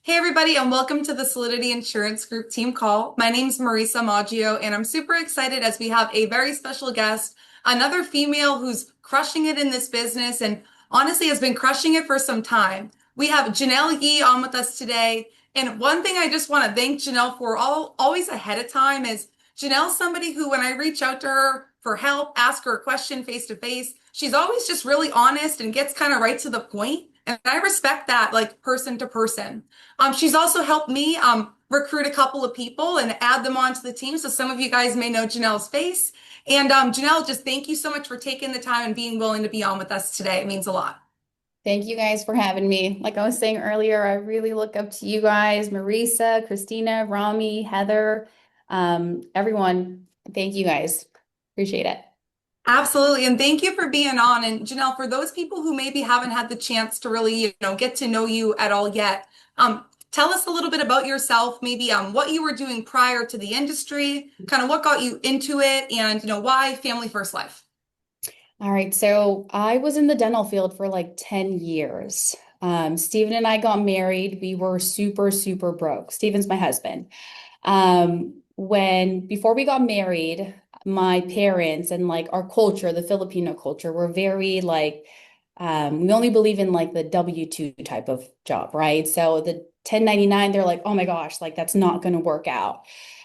Hey everybody, and welcome to the Solidity Insurance Group team call. My name is Marisa Maggio, and I'm super excited as we have a very special guest, another female who's crushing it in this business and honestly has been crushing it for some time. We have Janell Yee on with us today. And one thing I just want to thank Janell for always ahead of time is Janell's somebody who, when I reach out to her for help, ask her a question face to face, she's always just really honest and gets kind of right to the point. And I respect that, like person to person. She's also helped me recruit a couple of people and add them onto the team. So some of you guys may know Janell's face. And Janell, just thank you so much for taking the time and being willing to be on with us today. It means a lot. Thank you guys for having me. Like I was saying earlier, I really look up to you guys, Marisa, Christina, Rami, Heather, everyone. Thank you guys. Appreciate it. Absolutely. And thank you for being on. And Janelle, for those people who maybe haven't had the chance to really, get to know you at all yet, tell us a little bit about yourself, maybe what you were doing prior to the industry, kind of what got you into it, and why family first life. All right, so I was in the dental field for like 10 years. Steven and I got married. We were super, super broke. Steven's my husband. When before we got married, my parents and like our culture, the Filipino culture, were very like we only believe in like the W-2 type of job, right? So the 1099, they're like, oh my gosh, like that's not going to work out.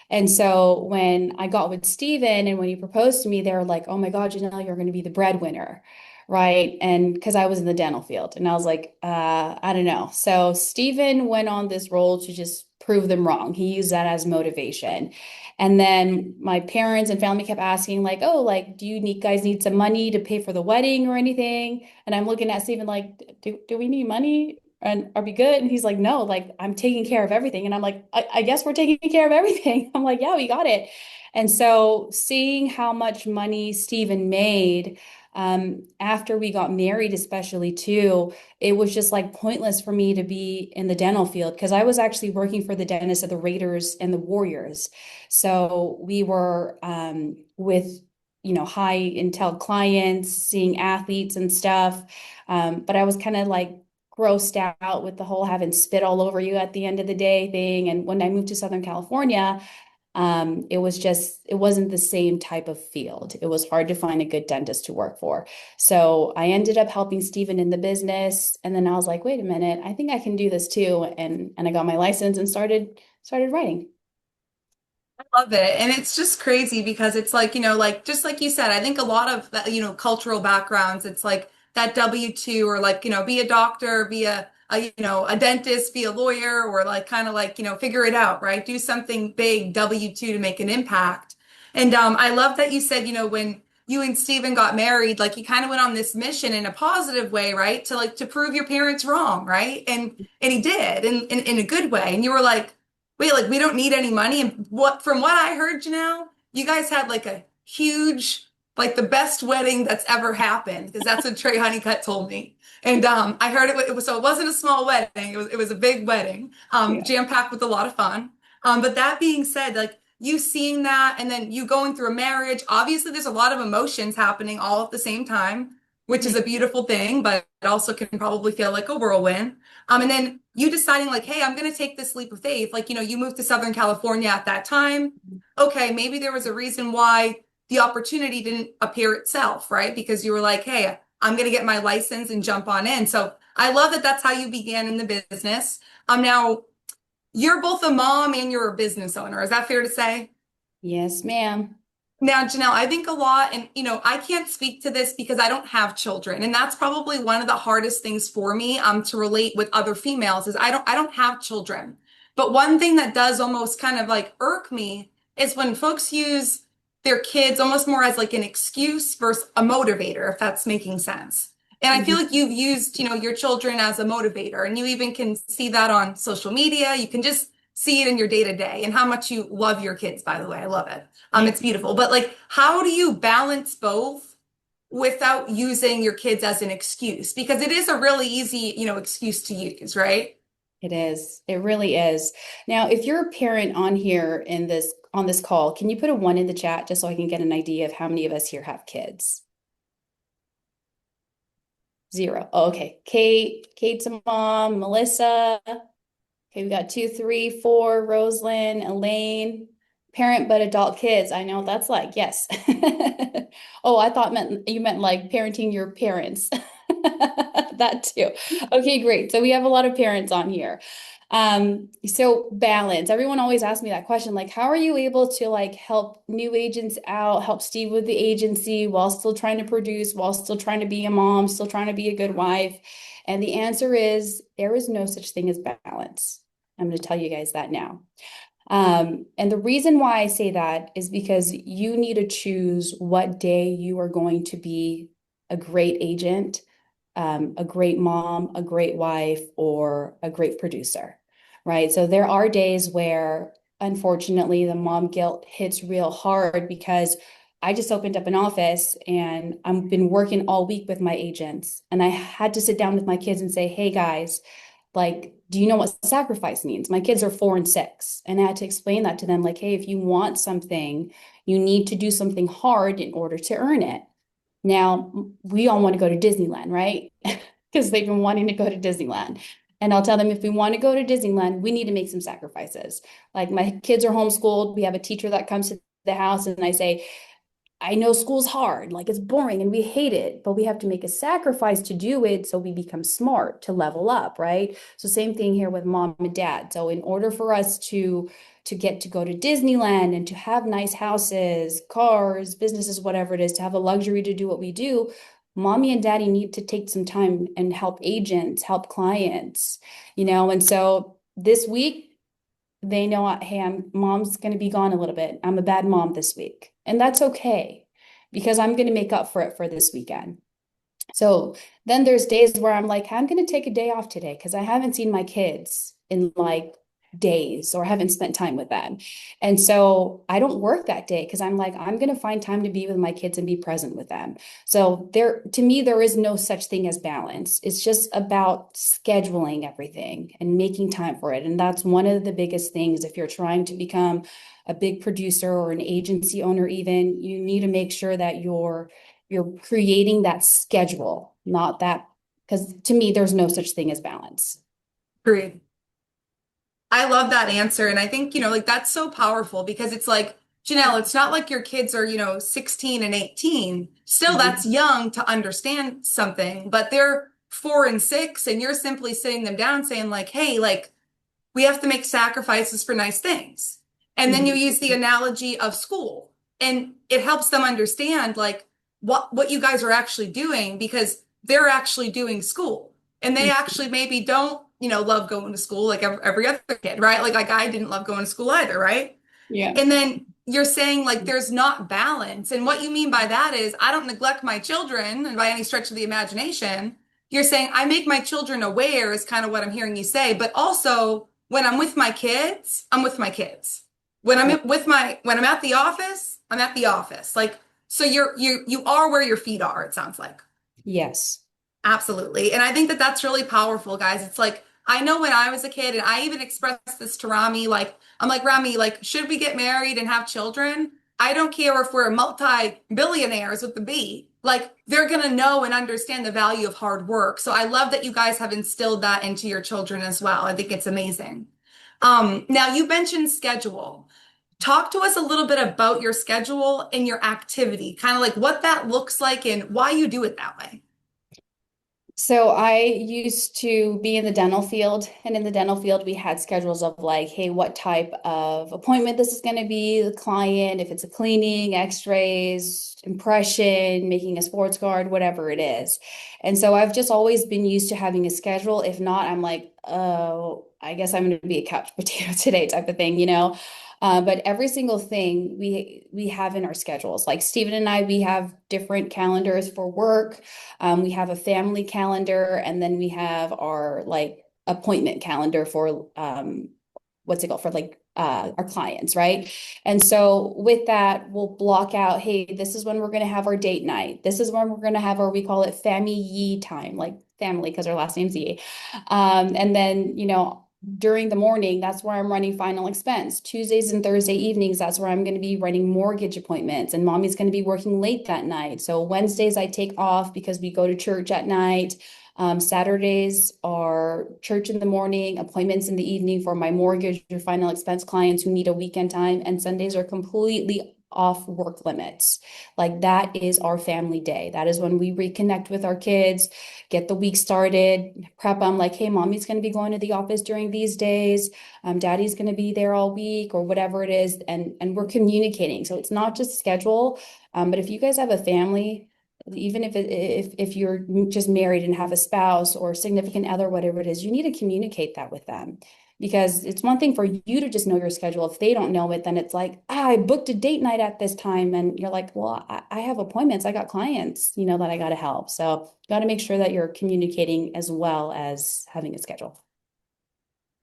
And so when I got with Steven and when he proposed to me, they were like, oh my God, Janelle, you're going to be the breadwinner. Right. And because I was in the dental field and I was like, I don't know. So Steven went on this role to just prove them wrong. He used that as motivation. And then my parents and family kept asking, like, oh, like, do you need guys need some money to pay for the wedding or anything? And I'm looking at Steven like, do we need money? And are we good? And he's like, no, like I'm taking care of everything. And I'm like, I guess we're taking care of everything. I'm like, yeah, we got it. And so seeing how much money Steven made after we got married, especially too, it was just like pointless for me to be in the dental field because I was actually working for the dentist of the Raiders and the Warriors. So we were with, high intel clients, seeing athletes and stuff. But I was kind of like grossed out with the whole having spit all over you at the end of the day thing. And when I moved to Southern California, it wasn't the same type of field. It was hard to find a good dentist to work for. So I ended up helping Steven in the business. And then I was like, wait a minute, I think I can do this too. And I got my license and started writing. Love it. And it's just crazy because it's like, like just like you said, I think a lot of that, cultural backgrounds, it's like that W-2 or like, be a doctor, be a dentist, be a lawyer, or like kind of like, figure it out, right? Do something big, W-2 to make an impact. And I love that you said, when you and Steven got married, like you kind of went on this mission in a positive way, right? To like to prove your parents wrong, right? And he did in a good way. And you were like, wait, like we don't need any money. And what from what I heard, Janelle, you guys had like a huge, like the best wedding that's ever happened, because that's what Trey Honeycutt told me. And I heard it was so it wasn't a small wedding, it was a big wedding, Yeah. jam-packed with a lot of fun. But that being said, like you seeing that and then you going through a marriage, obviously there's a lot of emotions happening all at the same time, which is a beautiful thing, but it also can probably feel like a whirlwind. And then you deciding like, hey, I'm going to take this leap of faith. Like, you moved to Southern California at that time. Okay, maybe there was a reason why the opportunity didn't appear itself, right? Because you were like, hey, I'm going to get my license and jump on in. So I love that that's how you began in the business. Now you're both a mom and you're a business owner. Is that fair to say? Yes, ma'am. Now, Janelle, I think a lot, and I can't speak to this because I don't have children, and that's probably one of the hardest things for me to relate with other females is I don't have children. But one thing that does almost kind of like irk me is when folks use their kids almost more as like an excuse versus a motivator, if that's making sense. And I feel Mhm. like you've used, your children as a motivator, and you even can see that on social media. You can just see it in your day to day and how much you love your kids, by the way. I love it. Thank It's beautiful. But like, how do you balance both without using your kids as an excuse? Because it is a really easy, excuse to use, right? It is. It really is. Now, if you're a parent on here on this call, can you put a one in the chat just so I can get an idea of how many of us here have kids? Zero. Oh, okay. Kate's a mom. Melissa. Okay, we got two, three, four, Rosalind, Elaine, parent but adult kids. I know what that's like. Yes. Oh, I thought you meant like parenting your parents. That too. Okay, great. So we have a lot of parents on here. So balance. Everyone always asks me that question, like, how are you able to like help new agents out, help Steve with the agency while still trying to produce, while still trying to be a mom, still trying to be a good wife? And the answer is there is no such thing as balance. I'm going to tell you guys that now. And the reason why I say that is because you need to choose what day you are going to be a great agent, a great mom, a great wife, or a great producer, right? So there are days where, unfortunately, the mom guilt hits real hard because I just opened up an office and I've been working all week with my agents. And I had to sit down with my kids and say, hey guys, like, do you know what sacrifice means? My kids are 4 and 6. And I had to explain that to them, like, hey, if you want something, you need to do something hard in order to earn it. Now, we all want to go to Disneyland, right? Because they've been wanting to go to Disneyland. And I'll tell them if we want to go to Disneyland, we need to make some sacrifices. Like my kids are homeschooled. We have a teacher that comes to the house, and I say, I know school's hard, like it's boring and we hate it, but we have to make a sacrifice to do it so we become smart to level up, right? So same thing here with mom and dad. So in order for us to get to go to Disneyland and to have nice houses, cars, businesses, whatever it is, to have a luxury to do what we do, mommy and daddy need to take some time and help agents, help clients, and so this week they know, hey, mom's going to be gone a little bit. I'm a bad mom this week. And that's okay because I'm going to make up for it for this weekend. So then there's days where I'm like, I'm going to take a day off today because I haven't seen my kids in like days or haven't spent time with them. And so I don't work that day because I'm like, I'm going to find time to be with my kids and be present with them. So to me, there is no such thing as balance. It's just about scheduling everything and making time for it. And that's one of the biggest things. If you're trying to become a big producer or an agency owner, even, you need to make sure that you're creating that schedule, not that, because to me, there's no such thing as balance. Agreed. I love that answer. And I think, like that's so powerful because it's like, Janelle, it's not like your kids are, 16 and 18. Still, Mhm. that's young to understand something, but they're 4 and 6, and you're simply sitting them down saying, like, hey, like, we have to make sacrifices for nice things. And then you Mhm. use the analogy of school, and it helps them understand like what you guys are actually doing because they're actually doing school. And they actually maybe don't, love going to school like every other kid, right? Like I didn't love going to school either, right? Yeah. And then you're saying like there's not balance. And what you mean by that is I don't neglect my children and by any stretch of the imagination. You're saying I make my children aware is kind of what I'm hearing you say, but also when I'm with my kids, I'm with my kids. When I'm at the office, I'm at the office. Like so you are where your feet are, it sounds like. Yes. Absolutely. And I think that that's really powerful, guys. It's like, I know when I was a kid, and I even expressed this to Rami, like, I'm like, Rami, like, should we get married and have children? I don't care if we're multi-billionaires with the B. Like, they're going to know and understand the value of hard work. So I love that you guys have instilled that into your children as well. I think it's amazing. Now, you mentioned schedule. Talk to us a little bit about your schedule and your activity, kind of like what that looks like and why you do it that way. So I used to be in the dental field, and in the dental field, we had schedules of like, hey, what type of appointment this is going to be, the client, if it's a cleaning, x-rays, impression, making a sports card, whatever it is. And so I've just always been used to having a schedule. If not, I'm like, oh, I guess I'm going to be a couch potato today type of thing. But every single thing we have in our schedules, like Stephen and I, we have different calendars for work. We have a family calendar, and then we have our like appointment calendar for what's it called for like our clients, right? And so with that, we'll block out, hey, this is when we're going to have our date night. This is when we're going to have our, we call it family Yee time, like family because our last name's Yee. And then, during the morning, that's where I'm running final expense. Tuesdays and Thursday evenings, that's where I'm going to be running mortgage appointments. And mommy's going to be working late that night. So Wednesdays I take off because we go to church at night. Saturdays are church in the morning, appointments in the evening for my mortgage or final expense clients who need a weekend time, and Sundays are completely off work limits. Like that is our family day. That is when we reconnect with our kids, get the week started, prep them like, hey, mommy's going to be going to the office during these days. Daddy's going to be there all week or whatever it is. And we're communicating. So it's not just schedule. But if you guys have a family, even if you're just married and have a spouse or significant other, whatever it is, you need to communicate that with them. Because it's one thing for you to just know your schedule. If they don't know it, then it's like, I booked a date night at this time. And you're like, well, I have appointments. I got clients, that I got to help. So you got to make sure that you're communicating as well as having a schedule.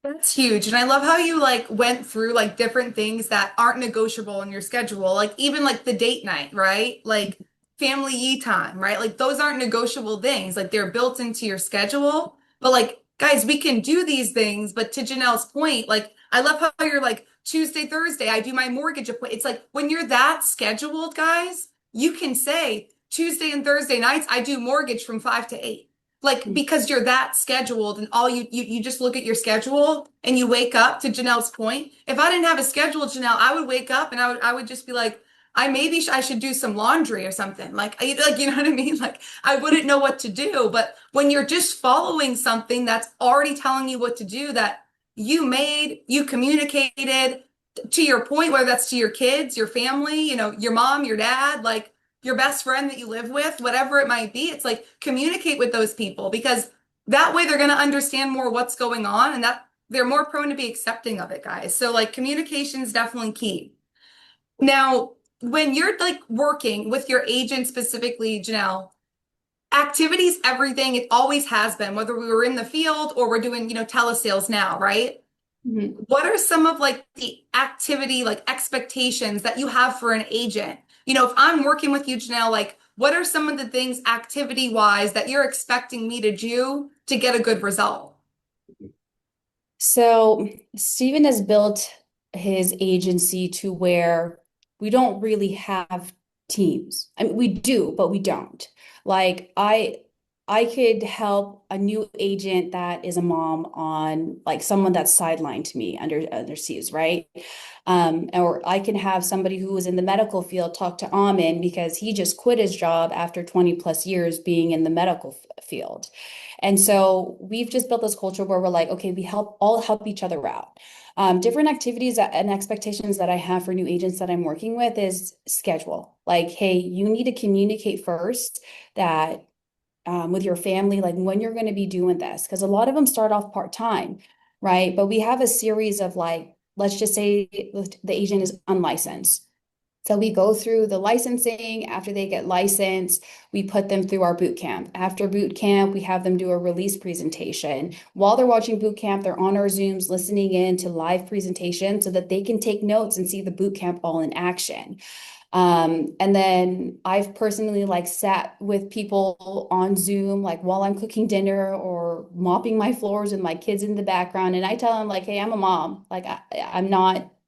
That's huge. And I love how you like went through like different things that aren't negotiable in your schedule. Like even like the date night, right? Like family Yi time, right? Like those aren't negotiable things. Like they're built into your schedule. But like, guys, we can do these things. But to Janelle's point, like I love how you're like Tuesday, Thursday, I do my mortgage appointment. It's like when you're that scheduled, guys, you can say Tuesday and Thursday nights, I do mortgage from 5 to 8. Like because you're that scheduled and all you just look at your schedule and you wake up to Janelle's point. If I didn't have a schedule, Janelle, I would wake up and I would just be like, I should do some laundry or something. Like you know what I mean? Like I wouldn't know what to do. But when you're just following something that's already telling you what to do, that you communicated to your point, whether that's to your kids, your family, your mom, your dad, like your best friend that you live with, whatever it might be, it's like communicate with those people because that way they're going to understand more what's going on and that they're more prone to be accepting of it, guys. So like communication is definitely key. Now, when you're like working with your agent specifically, Janelle, activities, everything, it always has been, whether we were in the field or we're doing, telesales now, right? Mhm. What are some of like the activity, like expectations that you have for an agent? If I'm working with you, Janelle, like what are some of the things activity wise that you're expecting me to do to get a good result? So Stephen has built his agency to where we don't really have teams. I mean, we do, but we don't. Like I could help a new agent that is a mom on like someone that's sidelined to me underseas, right? Or I can have somebody who was in the medical field talk to Amin because he just quit his job after 20 plus years being in the medical field. And so we've just built this culture where we're like, okay, we all help each other out. Different activities and expectations that I have for new agents that I'm working with is schedule. Like, hey, you need to communicate first that with your family, like when you're going to be doing this, because a lot of them start off part-time, right? But we have a series of like, let's just say the agent is unlicensed. So we go through the licensing. After they get licensed, we put them through our boot camp. After boot camp, we have them do a release presentation. While they're watching boot camp, they're on our Zooms listening in to live presentation so that they can take notes and see the boot camp all in action. And then I've personally like sat with people on Zoom, like while I'm cooking dinner or mopping my floors with my kids in the background. And I tell them like, hey, I'm a mom. Like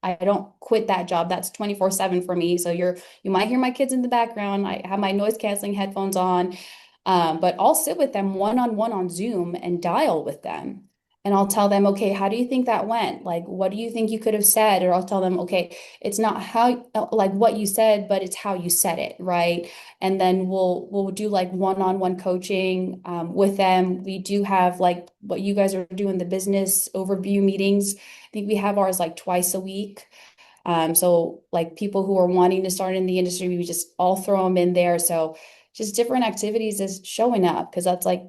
I don't quit that job. That's 24/7 for me. So you might hear my kids in the background. I have my noise canceling headphones on. But I'll sit with them one-on-one on Zoom and dial with them. And I'll tell them, okay, how do you think that went? Like, what do you think you could have said? Or I'll tell them, okay, it's not how like what you said, but it's how you said it, right? And then we'll do like one-on-one coaching with them. We do have like what you guys are doing, the business overview meetings. I think we have ours like twice a week. So like people who are wanting to start in the industry, we just all throw them in there. So just different activities is showing up because that's like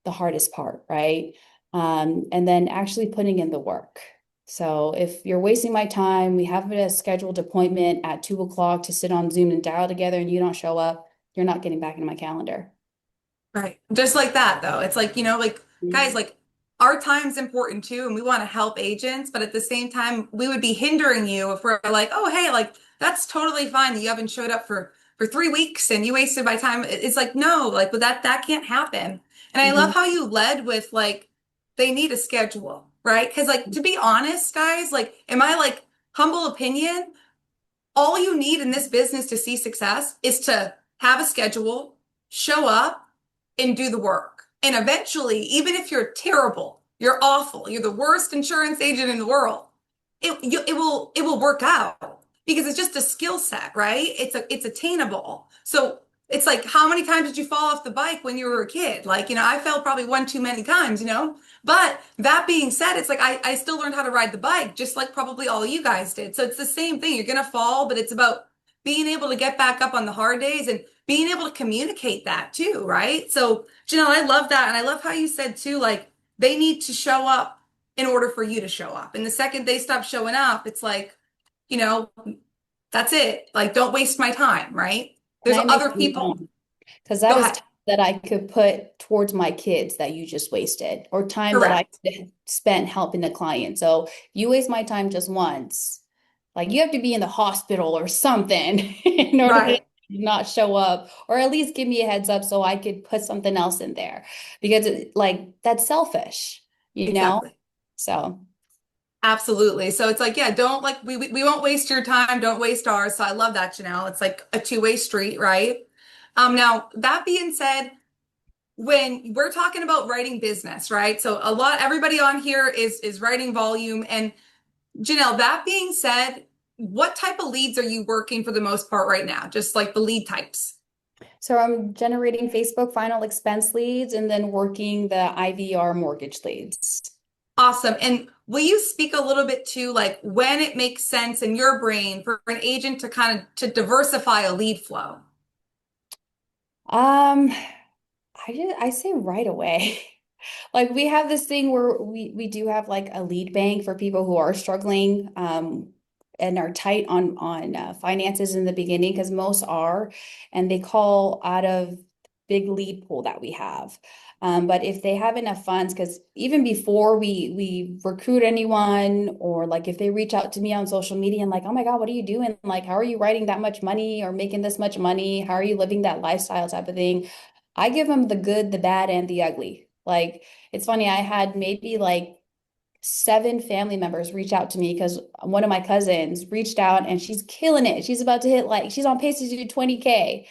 the hardest part, right? And then actually putting in the work. So if you're wasting my time, we have a scheduled appointment at 2 o'clock to sit on Zoom and dial together and you don't show up, you're not getting back into my calendar. Right. Just like that, though. It's like, like, guys, Mhm. like our time's important too, and we want to help agents, but at the same time, we would be hindering you if we're like, oh, hey, like that's totally fine that you haven't showed up for 3 weeks and you wasted my time. It's like, no, like, but that can't happen. And I love Mhm. how you led with like they need a schedule, right? Because like to be honest, guys, like in my like humble opinion, all you need in this business to see success is to have a schedule, show up, and do the work. And eventually, even if you're terrible, you're awful, you're the worst insurance agent in the world, it will work out because it's just a skill set, right? It's attainable. So it's like, how many times did you fall off the bike when you were a kid? Like, I fell probably one too many times, But that being said, it's like I still learned how to ride the bike, just like probably all you guys did. So it's the same thing. You're gonna fall, but it's about being able to get back up on the hard days and being able to communicate that too, right? So, Janelle, I love that. And I love how you said too, like they need to show up in order for you to show up. And the second they stop showing up, it's like, you know, that's it. Like, don't waste my time, right? There's And I make other people. them because that Go is ahead. time that I could put towards my kids that you just wasted, or time that I Correct. could have spent helping the client. So if you waste my time just once, like you have to be in the hospital or something in order to Right. not show up, or at least give me a heads up so I could put something else in there because like that's selfish, you know? Exactly. So Absolutely. So it's like, yeah, don't like we won't waste your time, don't waste ours. So I love that, Janelle. It's like a two-way street, right? Now that being said, when we're talking about writing business, right? So everybody on here is writing volume. And Janelle, that being said, what type of leads are you working for the most part right now? Just like the lead types. so I'm generating Facebook final expense leads and then working the IVR mortgage leads. Awesome. And will you speak a little bit to like when it makes sense in your brain for an agent to kind of to diversify a lead flow? Um, I say right away. Like we have this thing where we do have like a lead bank for people who are struggling and are tight on finances in the beginning because most are, and they call out of big lead pool that we have. But if they have enough funds, because even before we recruit anyone, or like if they reach out to me on social media and like, oh my God, what are you doing? Like, how are you writing that much money or making this much money? How are you living that lifestyle type of thing? I give them the good, the bad, and the ugly. Like, it's funny, I had maybe like seven family members reach out to me because one of my cousins reached out and she's killing it. She's about to hit like, she's on pace to do 20K.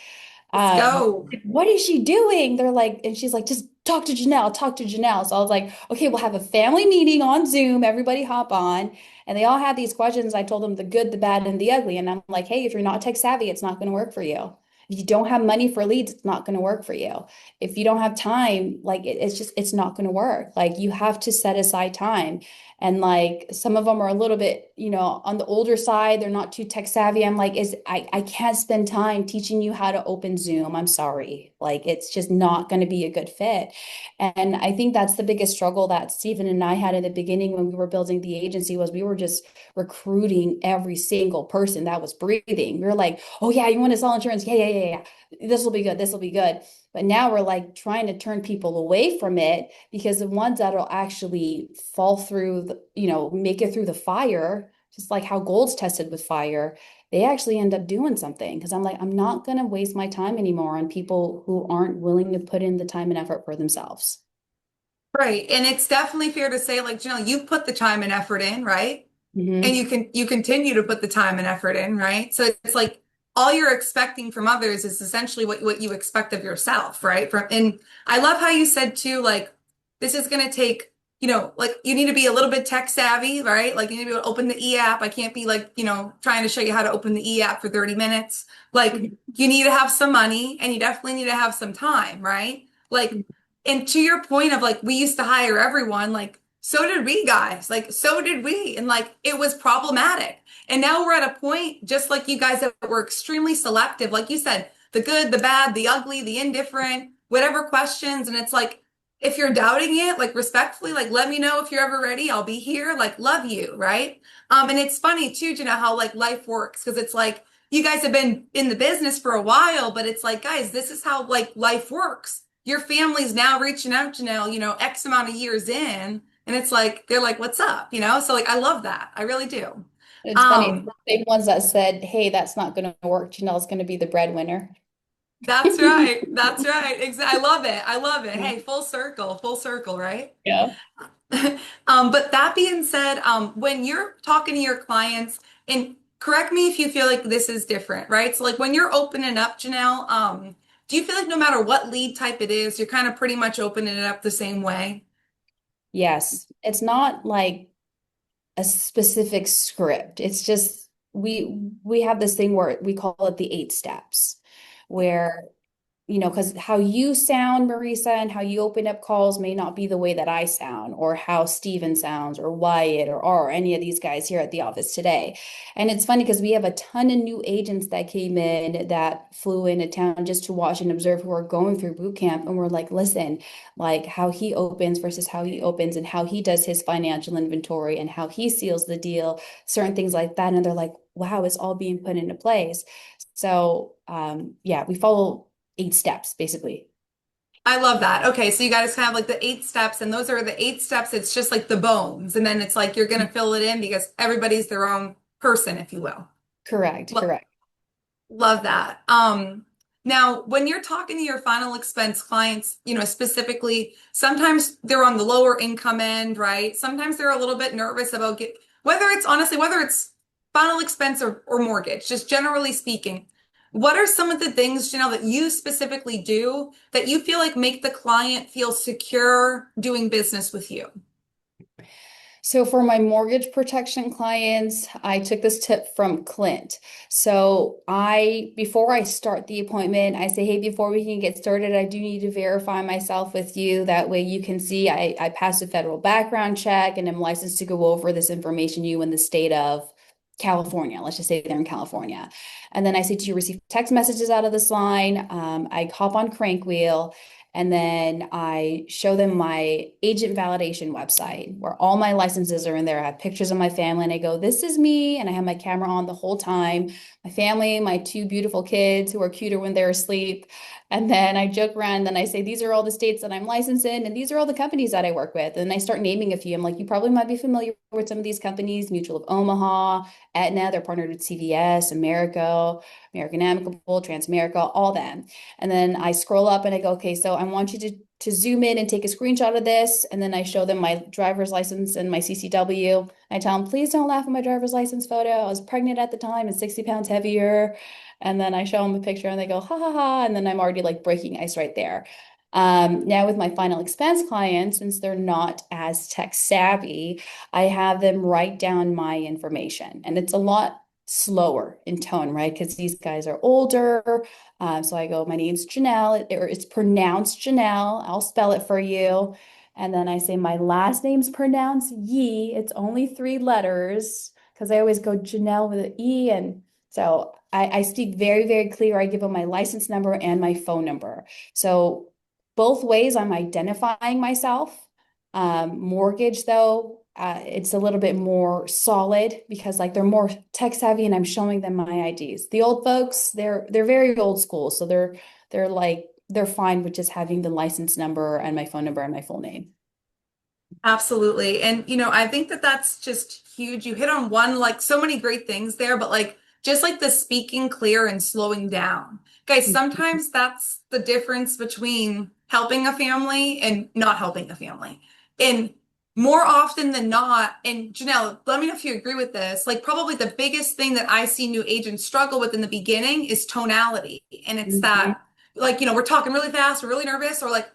Let's Um, go. what is she doing? They're like, and she's like, just talk to Janelle, talk to Janelle. So I was like, okay, we'll have a family meeting on Zoom. Everybody hop on. And they all had these questions. I told them the good, the bad, and the ugly. And I'm like, hey, if you're not tech savvy, it's not going to work for you. If you don't have money for leads, it's not going to work for you. If you don't have time, like it's just, it's not going to work. Like you have to set aside time. And like some of them are a little bit, on the older side, they're not too tech savvy. I'm like, I can't spend time teaching you how to open Zoom. I'm sorry. Like it's just not going to be a good fit. And I think that's the biggest struggle that Stephen and I had in the beginning when we were building the agency was we were just recruiting every single person that was breathing. We were like, oh yeah, you want to sell insurance? Yeah, yeah, yeah, yeah. This will be good. This will be good. But now we're like trying to turn people away from it because the ones that'll actually fall through make it through the fire, just like how gold's tested with fire, they actually end up doing something. Because I'm like, I'm not going to waste my time anymore on people who aren't willing to put in the time and effort for themselves. Right. And it's definitely fair to say, like, Janelle, you've put the time and effort in, right? And Hmm. you continue to put the time and effort in, right? So it's like all you're expecting from others is essentially what you expect of yourself, right? And I love how you said too, like this is gonna take, like you need to be a little bit tech savvy, right? Like you need to be able to open the e-app. I can't be like, trying to show you how to open the e-app for 30 minutes. Like you need to have some money and you definitely need to have some time, right? Like, and to your point of like we used to hire everyone, like so did we guys. Like, so did we. And like, it was problematic. And now we're at a point, just like you guys, that we're extremely selective. Like you said, the good, the bad, the ugly, the indifferent, whatever questions. And it's like, if you're doubting it, like respectfully, like let me know if you're ever ready. I'll be here. Like, love you, right? And it's funny too, to know how like life works, because it's like you guys have been in the business for a while, but it's like, guys, this is how like life works. Your family's now reaching out to now, X amount of years in. And it's like, they're like, what's up? So like, I love that. I really do. It's funny, Um, the same ones that said, hey, that's not going to work. Janelle's going to be the breadwinner. that's right. That's right. Exactly. I love it. I love it. Yeah. Hey, full circle, right? Yeah. But that being said, when you're talking to your clients, and correct me if you feel like this is different, right? So like when you're opening up, Janelle, do you feel like no matter what lead type it is, you're kind of pretty much opening it up the same way? Yes, it's not like a specific script. It's just we have this thing where we call it the 8 steps, where because how you sound, Marisa, and how you open up calls may not be the way that I sound, or how Steven sounds, or Wyatt, or any of these guys here at the office today. And it's funny because we have a ton of new agents that came in that flew into town just to watch and observe who are going through boot camp. And we're like, listen, like how he opens versus how he opens, and how he does his financial inventory, and how he seals the deal, certain things like that. And they're like, wow, it's all being put into place. So, yeah, we follow 8 steps basically. I love that. Okay, so you guys kind of like the 8 steps, and those are the 8 steps. It's just like the bones, and then it's like you're gonna fill it in because everybody's their own person, if you will. Correct, Lo- correct. Love that. Now when you're talking to your final expense clients, specifically, sometimes they're on the lower income end, right? Sometimes they're a little bit nervous about whether it's final expense or mortgage, just generally speaking. What are some of the things, Janelle, that you specifically do that you feel like make the client feel secure doing business with you? So for my mortgage protection clients, I took this tip from Clint. So before I start the appointment, I say, hey, before we can get started, I do need to verify myself with you. That way you can see I passed a federal background check and am licensed to go over this information you in the state of California. Let's just say they're in California. And then I say, do you receive text messages out of this line? I hop on Crank Wheel. And then I show them my agent validation website where all my licenses are in there. I have pictures of my family and I go, this is me. And I have my camera on the whole time. My family, my 2 beautiful kids who are cuter when they're asleep. And then I joke around and I say, these are all the states that I'm licensed in, and these are all the companies that I work with. And I start naming a few. I'm like, you probably might be familiar with some of these companies, Mutual of Omaha, Aetna, they're partnered with CVS, American Amicable, Transamerica, all them. And then I scroll up and I go, okay, so I want you to zoom in and take a screenshot of this. And then I show them my driver's license and my CCW. I tell them, please don't laugh at my driver's license photo. I was pregnant at the time and 60 pounds heavier. And then I show them a picture and they go, ha ha ha. And then I'm already like breaking ice right there. Now with my final expense clients, since they're not as tech savvy, I have them write down my information. And it's a lot slower in tone, right? Because these guys are older. So I go, my name's Janelle, or it's pronounced Janelle. I'll spell it for you. And then I say, my last name's pronounced Yee. It's only 3 letters because I always go Janelle with an E. And so I speak very, very clear. I give them my license number and my phone number. So both ways I'm identifying myself. Mortgage, though, it's a little bit more solid because like they're more tech savvy and I'm showing them my IDs. The old folks, they're very old school, so they're fine with just having the license number and my phone number and my full name. Absolutely. And, I think that that's just huge. You hit on one, like so many great things there, but like just like the speaking clear and slowing down. Guys, sometimes that's the difference between helping a family and not helping a family. And more often than not, and Janelle, let me know if you agree with this, like probably the biggest thing that I see new agents struggle with in the beginning is tonality. And it's Mhm. that, like, we're talking really fast, we're really nervous, or like,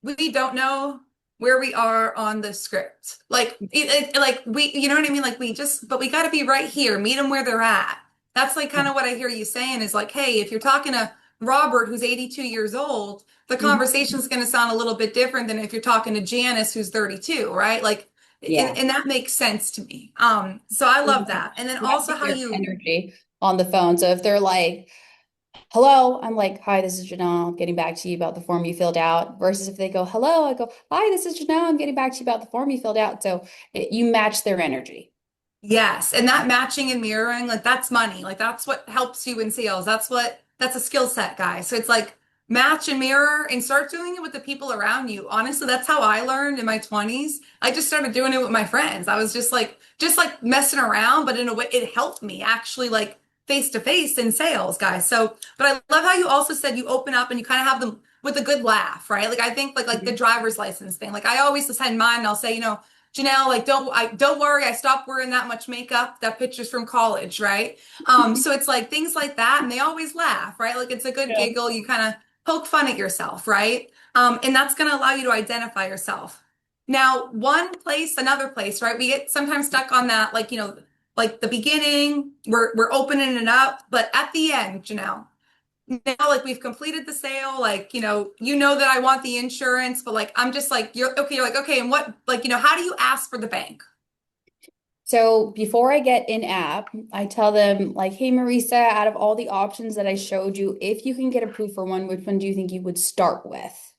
we don't know where we are on the script. Like we, you know what I mean? Like but we got to be right here, meet them where they're at. That's like kind of what I hear you saying is like, hey, if you're talking to Robert, who's 82 years old, the Mhm. conversation is going to sound a little bit different than if you're talking to Janice, who's 32, right? Like, Yeah. and that makes sense to me. So I love that. And then also Matching how their you energy on the phone. So if they're like, hello, I'm like, hi, this is Janelle, getting back to you about the form you filled out. Versus if they go, hello, I go, hi, this is Janelle, I'm getting back to you about the form you filled out. So you match their energy. Yes, and that matching and mirroring, like that's money. Like that's what helps you in sales. That's a skill set, guys. So it's like match and mirror and start doing it with the people around you. Honestly, that's how I learned in my 20s. I just started doing it with my friends. I was just like messing around, but in a way it helped me actually like face to face in sales, guys. So, but I love how you also said you open up and you kind of have them with a good laugh, right? Like I think like the Mhm. driver's license thing. Like I always just had in mind, I'll say, Janelle, like, don't worry, I stopped wearing that much makeup. That picture's from college, right? So it's like things like that, and they always laugh, right? Like it's a good Yeah. giggle. You kind of poke fun at yourself, right? And that's going to allow you to identify yourself. Now, one place, another place, right? We get sometimes stuck on that, like, like the beginning, we're opening it up, but at the end, Janelle, now like we've completed the sale, like, you know that I want the insurance, but like I'm just like, you're like, okay, and what, like, how do you ask for the bank? So before I get in app, I tell them like, hey, Marisa, out of all the options that I showed you, if you can get approved for one, which one do you think you would start with?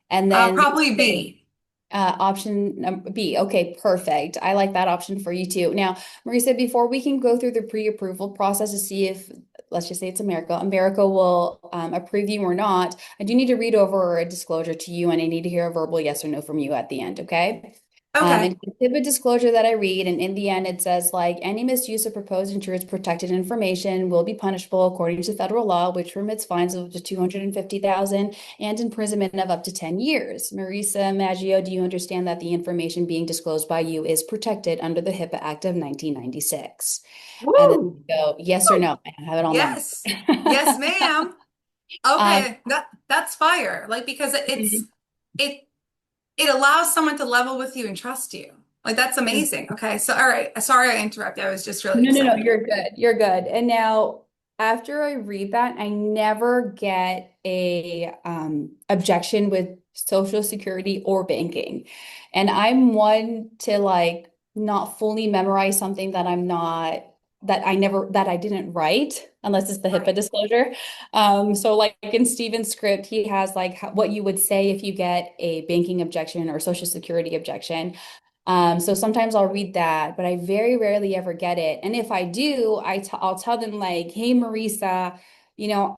And then they Probably say, B. option number B. Okay, perfect. I like that option for you too. Now, Marisa, before we can go through the pre-approval process to see if, let's just say it's America will approve you or not, I do need to read over a disclosure to you and I need to hear a verbal yes or no from you at the end, okay? Okay. And it's a disclosure that I read, and in the end, it says like any misuse of proposed insurance protected information will be punishable according to federal law, which permits fines of up to 250,000 and imprisonment of up to 10 years. Marisa Maggio, do you understand that the information being disclosed by you is protected under the HIPAA Act of 1996? And then Woo! you go, yes or no. I have it all memorized. Yes. Yes, ma'am. Um, Okay. That's fire. Like because it it allows someone to level with you and trust you. Like that's amazing. Okay. So all right. Sorry I interrupted. I was just really no, excited. you're good. You're good. And now, after I read that, I never get a objection with Social Security or banking. And I'm one to like not fully memorize something that I'm not that I didn't write unless it's the HIPAA Right. disclosure. So like in Steven's script, he has like what you would say if you get a banking objection or Social Security objection. So sometimes I'll read that, but I very rarely ever get it. And if I do, I'll tell them like, "Hey, Marisa,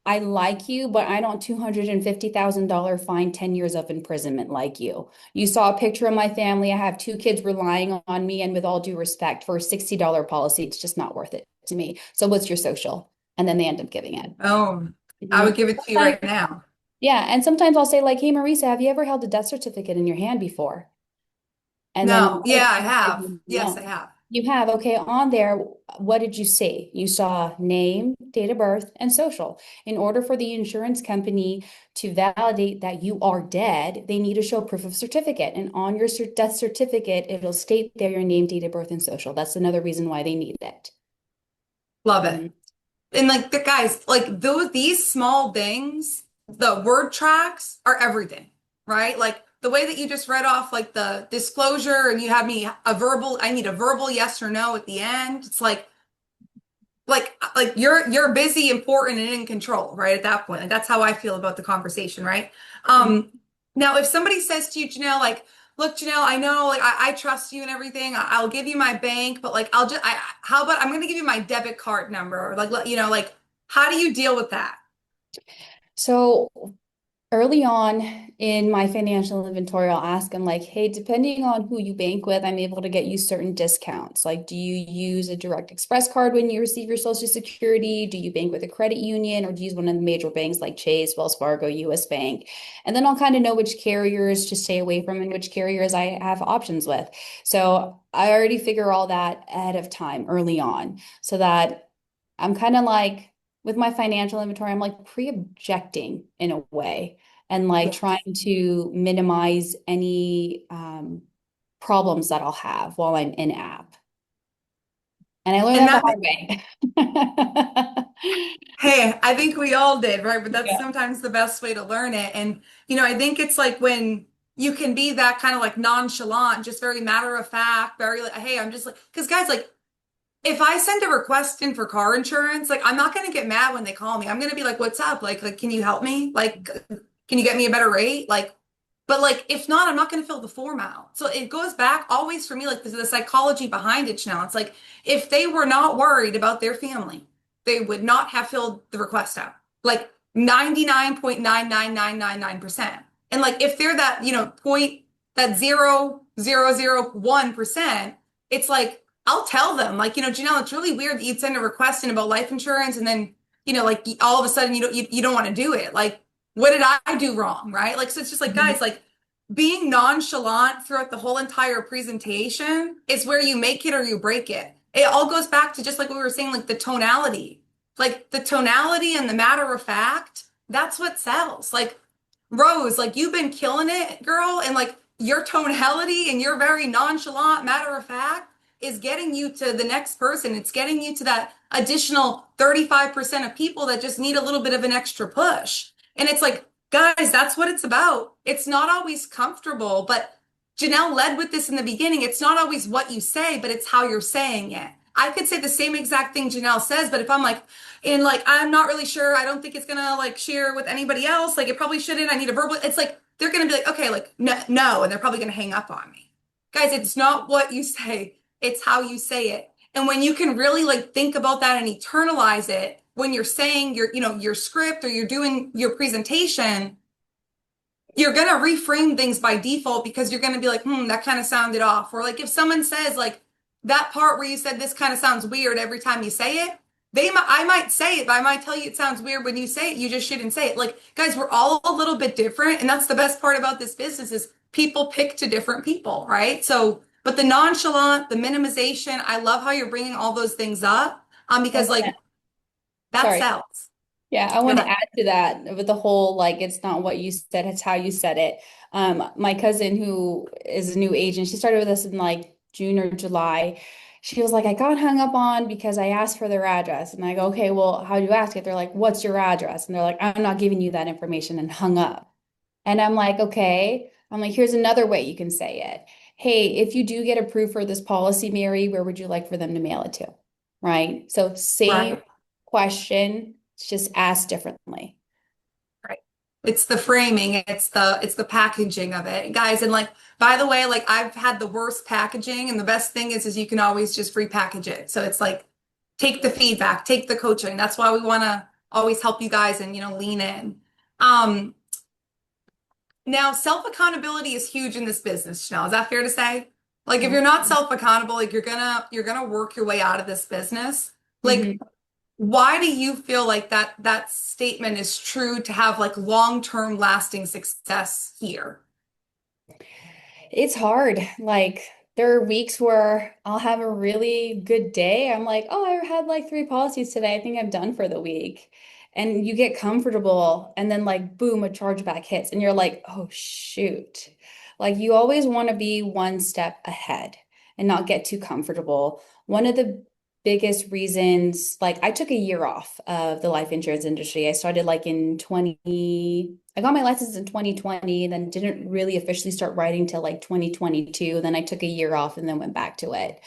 I like you, but I don't $250,000 fine, 10 years of imprisonment like you. You saw a picture of my family. I have two kids relying on me, and with all due respect, for a $60 policy, it's just not worth it to me. So what's your social?" And then they end up giving it. Oh, I would Mhm. give it to you Sometimes- right now. Yeah, and sometimes I'll say like, "Hey, Marisa, have you ever held a death certificate in your hand before?" And then No. Yeah, I have. Yes, I no, have. you have. Okay, on there, what did you say? You saw name, date of birth, and social. In order for the insurance company to validate that you are dead, they need to show proof of certificate. And on your death certificate, it'll state there your name, date of birth, and social. That's another reason why they need it. Love it. Mhm. And like the guys, like these small things, the word tracks are everything, right? Like the way that you just read off like the disclosure and you have me I need a verbal yes or no at the end. It's like you're busy, important, and in control, right? At that point. Like that's how I feel about the conversation, right? Um, Now if somebody says to you, Janelle, like, look, Janelle, I know like I trust you and everything. I'll give you my bank, but like how about I'm gonna give you my debit card number or like like how do you deal with that? So early on in my financial inventory, I'll ask them like, hey, depending on who you bank with, I'm able to get you certain discounts. Like, do you use a direct express card when you receive your Social Security? Do you bank with a credit union or do you use one of the major banks like Chase, Wells Fargo, US Bank? And then I'll kind of know which carriers to stay away from and which carriers I have options with. So I already figure all that ahead of time early on so that I'm kind of like, with my financial inventory, I'm like pre-objecting in a way and like Yes. trying to minimize any problems that I'll have while I'm in app. And I learned And that the that hard way. Hey, I think we all did, right? But that's Yeah. sometimes the best way to learn it. And, I think it's like when you can be that kind of like nonchalant, just very matter of fact, very like, hey, I'm just like, because guys, like, if I send a request in for car insurance, like, I'm not going to get mad when they call me. I'm going to be like, what's up? Like, can you help me? Like, can you get me a better rate? Like, but like, if not, I'm not going to fill the form out. So it goes back always for me, like the psychology behind it now. It's like, if they were not worried about their family, they would not have filled the request out. Like 99.99999%. And like, if they're that, that 0.0001%, it's like, I'll tell them, like, Janelle, it's really weird that you'd send a request in about life insurance and then, like all of a sudden you don't want to do it. Like, what did I do wrong? Right. Like, so it's just like, Mhm. guys, like, being nonchalant throughout the whole entire presentation is where you make it or you break it. It all goes back to just like what we were saying, like the tonality. Like the tonality and the matter of fact, that's what sells. Like Rose, like you've been killing it, girl, and like your tonality and your very nonchalant matter of fact is getting you to the next person. It's getting you to that additional 35% of people that just need a little bit of an extra push. And it's like, guys, that's what it's about. It's not always comfortable, but Janelle led with this in the beginning. It's not always what you say, but it's how you're saying it. I could say the same exact thing Janelle says, but if I'm like, and like, I'm not really sure, I don't think it's gonna like share with anybody else, like it probably shouldn't, I need a verbal, it's like, they're gonna be like, okay, like, no, no, and they're probably gonna hang up on me. Guys, it's not what you say, it's how you say it. And when you can really like think about that and internalize it, when you're saying your, your script or you're doing your presentation, you're going to reframe things by default because you're going to be like, that kind of sounded off. Or like if someone says like that part where you said this kind of sounds weird every time you say it, I might say it, but I might tell you it sounds weird when you say it. You just shouldn't say it. Like, guys, we're all a little bit different. And that's the best part about this business is people pick to different people, right? So, but the nonchalant, the minimization, I love how you're bringing all those things up I because wanna, like that sorry. sells. Yeah, I Go want to ahead. add to that with the whole like it's not what you said, it's how you said it. My cousin who is a new agent, she started with us in like June or July. She was like, I got hung up on because I asked for their address. And I go, okay, well, how do you ask it? They're like, what's your address? And they're like, I'm not giving you that information and hung up. And I'm like, okay. I'm like, here's another way you can say it. Hey, if you do get approved for this policy, Mary, where would you like for them to mail it to? Right. So same Right. question, it's just asked differently. Right. It's the framing, it's the packaging of it. Guys, and like by the way, like I've had the worst packaging and the best thing is you can always just repackage it. So it's like take the feedback, take the coaching. That's why we want to always help you guys and lean in. Um Now self-accountability is huge in this business, Chanel. Is that fair to say? Like if you're not self-accountable, like you're gonna work your way out of this business. Like Mhm. why do you feel like that statement is true to have like long-term lasting success here? It's hard. Like there are weeks where I'll have a really good day. I'm like, oh, I had like three policies today. I think I'm done for the week. And you get comfortable and then like boom, a chargeback hits and you're like, oh shoot. Like you always want to be one step ahead and not get too comfortable. One of the biggest reasons, like I took a year off of the life insurance industry. I started like in 20, I got my license in 2020, then didn't really officially start writing till like 2022. Then I took a year off and then went back to it.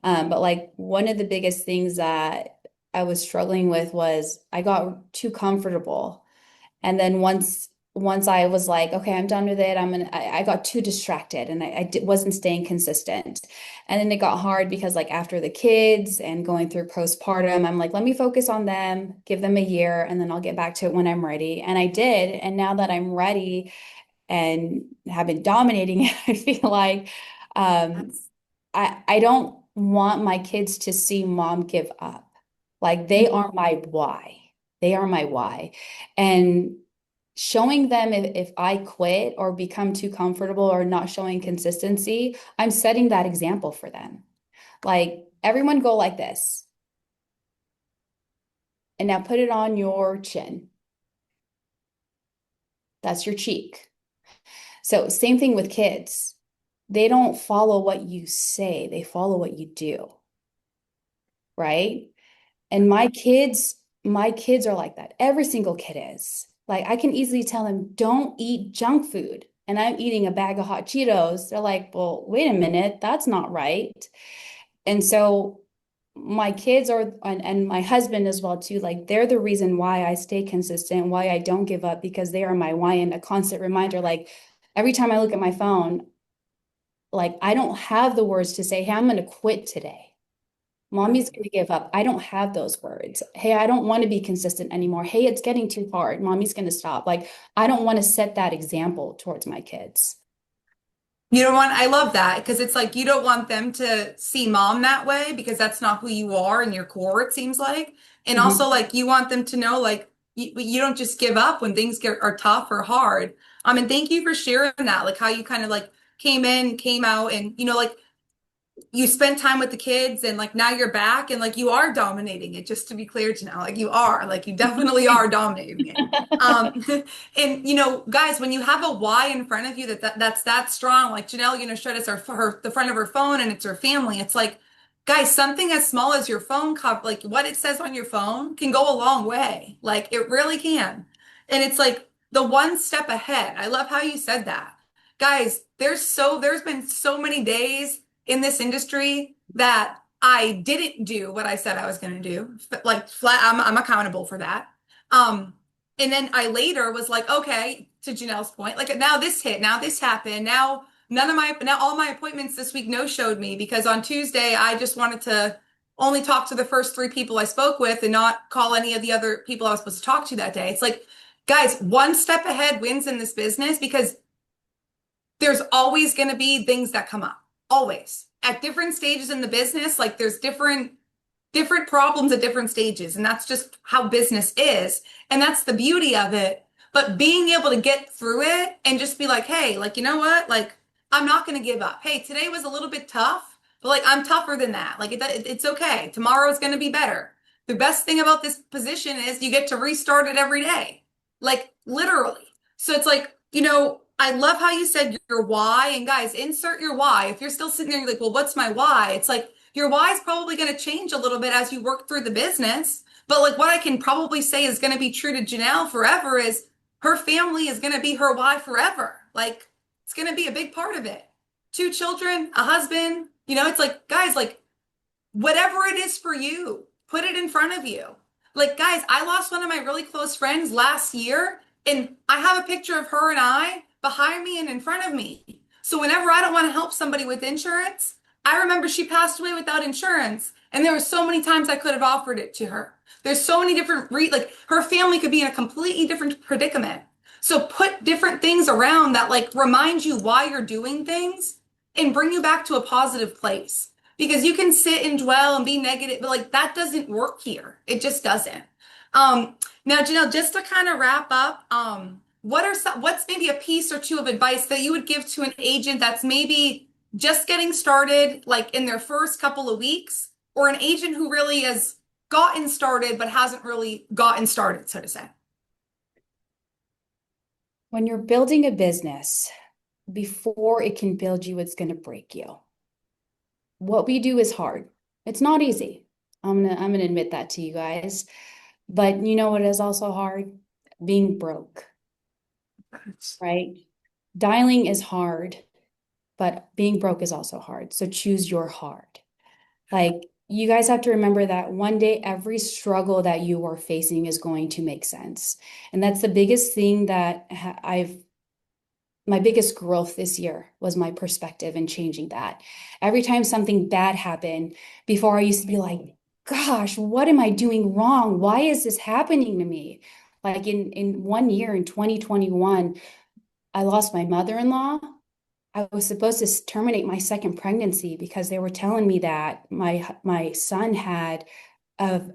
But like one of the biggest things that I was struggling with was I got too comfortable. And then once I was like, okay, I'm done with it. I got too distracted and wasn't staying consistent. And then it got hard because like after the kids and going through postpartum, I'm like, let me focus on them, give them a year, and then I'll get back to it when I'm ready. And I did. And now that I'm ready and have been dominating it, I feel like um, That's I don't want my kids to see mom give up. Like they are my why. They are my why. And showing them if I quit or become too comfortable or not showing consistency, I'm setting that example for them. Like everyone go like this. And now put it on your chin. That's your cheek. So same thing with kids. They don't follow what you say, they follow what you do, right? And my kids are like that. Every single kid is. Like I can easily tell them, don't eat junk food. And I'm eating a bag of hot Cheetos. They're like, well, wait a minute, that's not right. And so my kids are, and my husband as well too, like they're the reason why I stay consistent, why I don't give up, because they are my why and a constant reminder. Like every time I look at my phone, like I don't have the words to say, hey, I'm going to quit today. Mommy's going to give up. I don't have those words. Hey, I don't want to be consistent anymore. Hey, it's getting too hard. Mommy's going to stop. Like, I don't want to set that example towards my kids. You don't want, I love that because it's like you don't want them to see mom that way because that's not who you are in your core, it seems like. And Mhm. also, like, you want them to know, like, you don't just give up when things are tough or hard. And thank you for sharing that, like how you kind of like came in, came out, and like you spent time with the kids and like now you're back and like you are dominating it, just to be clear to now, like you definitely are dominating it. um and guys, when you have a why in front of you that's that strong, like Janelle showed us the front of her phone and it's her family. It's like, guys, something as small as your phone cover, like what it says on your phone can go a long way, like it really can. And it's like the one step ahead. I love how you said that. Guys, there's been so many days in this industry that I didn't do what I said I was going to do. Like flat, I'm accountable for that. Um, and then I later was like, okay, to Janelle's point, like now this hit, now this happened, now all my appointments this week no showed me because on Tuesday I just wanted to only talk to the first three people I spoke with and not call any of the other people I was supposed to talk to that day. It's like, guys, one step ahead wins in this business because there's always going to be things that come up, always at different stages in the business. Like there's different problems at different stages, and that's just how business is, and that's the beauty of it. But being able to get through it and just be like, hey, like, you know what, like I'm not going to give up. Hey, today was a little bit tough, but like I'm tougher than that. Like it's okay, tomorrow is going to be better. The best thing about this position is you get to restart it every day, like literally. So it's like, I love how you said your why. And guys, insert your why. If you're still sitting there, you're like, well, what's my why? It's like your why is probably going to change a little bit as you work through the business. But like what I can probably say is going to be true to Janelle forever is her family is going to be her why forever. Like it's going to be a big part of it. Two children, a husband, it's like, guys, like whatever it is for you, put it in front of you. Like, guys, I lost one of my really close friends last year, and I have a picture of her and I behind me and in front of me. So whenever I don't want to help somebody with insurance, I remember she passed away without insurance, and there were so many times I could have offered it to her. There's so many different like her family could be in a completely different predicament. So put different things around that like remind you why you're doing things and bring you back to a positive place. Because you can sit and dwell and be negative, but like that doesn't work here. It just doesn't. Now, Janelle, just to kind of wrap up, what's maybe a piece or two of advice that you would give to an agent that's maybe just getting started, like in their first couple of weeks, or an agent who really has gotten started but hasn't really gotten started, so to say? When you're building a business, before it can build you, it's going to break you. What we do is hard. It's not easy. I'm gonna admit that to you guys. But you know what is also hard? Being broke, right? Dialing is hard, but being broke is also hard. So choose your hard. Like you guys have to remember that one day every struggle that you are facing is going to make sense. And that's the biggest thing that my biggest growth this year was my perspective and changing that. Every time something bad happened, before I used to be like, gosh, what am I doing wrong? Why is this happening to me? Like in one year in 2021, I lost my mother-in-law. I was supposed to terminate my second pregnancy because they were telling me that my son had of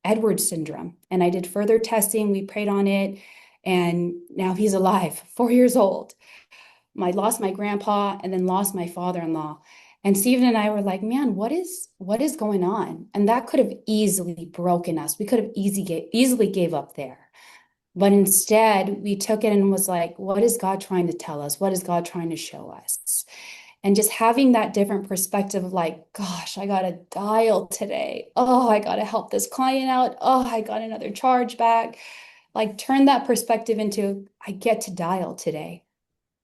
Edwards syndrome. And I did further testing. We prayed on it, and now he's alive, 4 years old. I lost my grandpa and then lost my father-in-law. And Stephen and I were like, man, what is going on? And that could have easily broken us. We could have easily gave up there. But instead, we took it and was like, what is God trying to tell us? What is God trying to show us? And just having that different perspective of like, gosh, I got to dial today. Oh, I got to help this client out. Oh, I got another charge back. Like turn that perspective into, I get to dial today,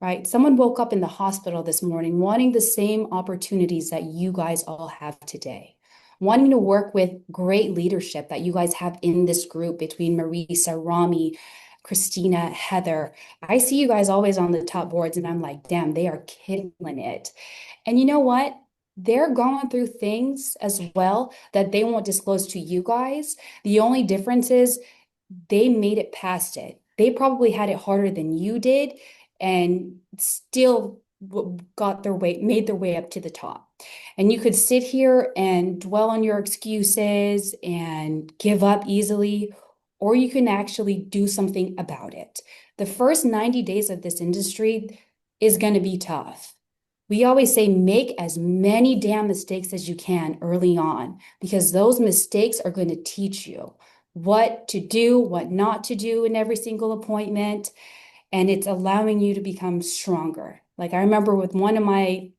right? Someone woke up in the hospital this morning wanting the same opportunities that you guys all have today, wanting to work with great leadership that you guys have in this group between Marisa, Rami, Christina, Heather. I see you guys always on the top boards, and I'm like, damn, they are killing it. And you know what? They're going through things as well that they won't disclose to you guys. The only difference is they made it past it. They probably had it harder than you did and still made their way up to the top. And you could sit here and dwell on your excuses and give up easily, or you can actually do something about it. The first 90 days of this industry is going to be tough. We always say make as many damn mistakes as you can early on because those mistakes are going to teach you what to do, what not to do in every single appointment, and it's allowing you to become stronger. Like I remember with one of my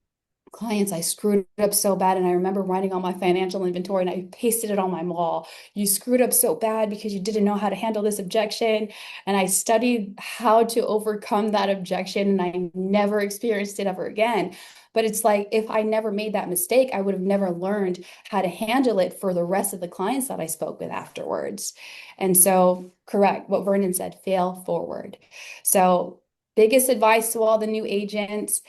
clients, I screwed up so bad. And I remember writing on my financial inventory and I pasted it on my wall. You screwed up so bad because you didn't know how to handle this objection. And I studied how to overcome that objection and I never experienced it ever again. But it's like if I never made that mistake, I would have never learned how to handle it for the rest of the clients that I spoke with afterwards. And so, correct what Vernon said, fail forward. So, biggest advice to all the new agents,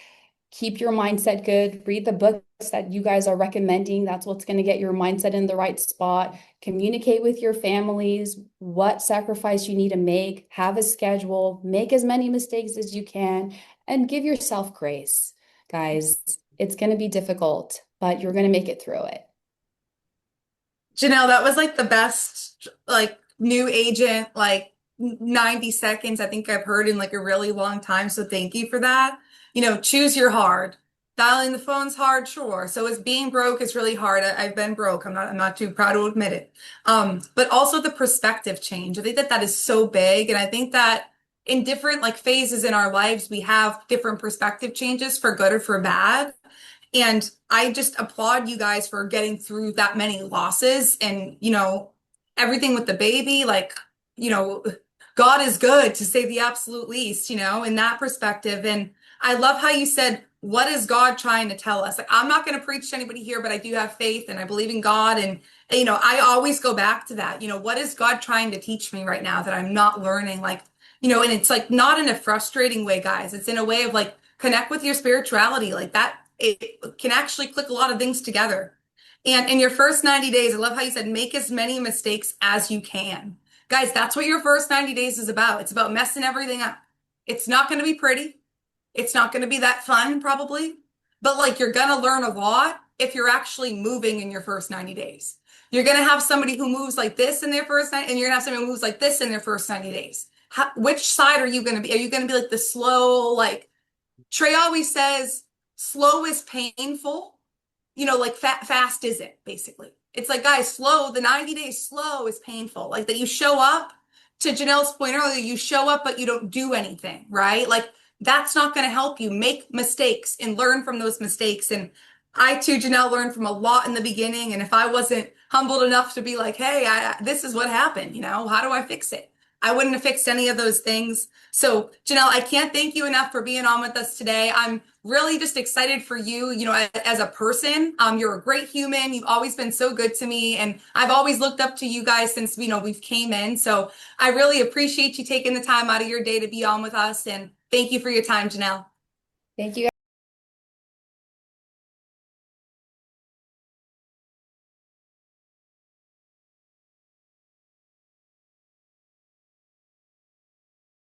keep your mindset good, read the books that you guys are recommending. That's what's going to get your mindset in the right spot. Communicate with your families what sacrifice you need to make, have a schedule, make as many mistakes as you can, and give yourself grace. Guys, it's going to be difficult, but you're going to make it through it. Janelle, that was like the best, like new agent, like 90 seconds I think I've heard in like a really long time. So thank you for that. Choose your hard. Dialing the phone's hard, sure. So is being broke is really hard. I've been broke. I'm not too proud to admit it. But also the perspective change. I think that that is so big. And I think that in different like phases in our lives, we have different perspective changes for good or for bad. And I just applaud you guys for getting through that many losses and, everything with the baby. Like, you know, God is good to say the absolute least, in that perspective. And I love how you said, what is God trying to tell us? Like, I'm not going to preach to anybody here, but I do have faith and I believe in God. And, I always go back to that. What is God trying to teach me right now that I'm not learning? Like, and it's like not in a frustrating way, guys. It's in a way of like, connect with your spirituality like that it can actually click a lot of things together. And in your first 90 days, I love how you said make as many mistakes as you can. Guys, that's what your first 90 days is about. It's about messing everything up. It's not going to be pretty. It's not going to be that fun, probably. But like you're going to learn a lot if you're actually moving in your first 90 days. You're going to have somebody who moves like this in their first 90, and you're going to have somebody who moves like this in their first 90 days. Which side are you going to be? Are you going to be like the slow, like Trey always says, slow is painful, like fast isn't, basically. It's like, guys, slow, the 90 days slow is painful. Like that you show up, to Janelle's point earlier, you show up, but you don't do anything, right? Like that's not going to help you. Make mistakes and learn from those mistakes. And I too, Janelle, learned from a lot in the beginning. And if I wasn't humbled enough to be like, hey, this is what happened, how do I fix it? I wouldn't have fixed any of those things. So, Janelle, I can't thank you enough for being on with us today. I'm really just excited for you, as a person. You're a great human. You've always been so good to me. And I've always looked up to you guys since, we've came in. So I really appreciate you taking the time out of your day to be on with us. And thank you for your time, Janelle. Thank you.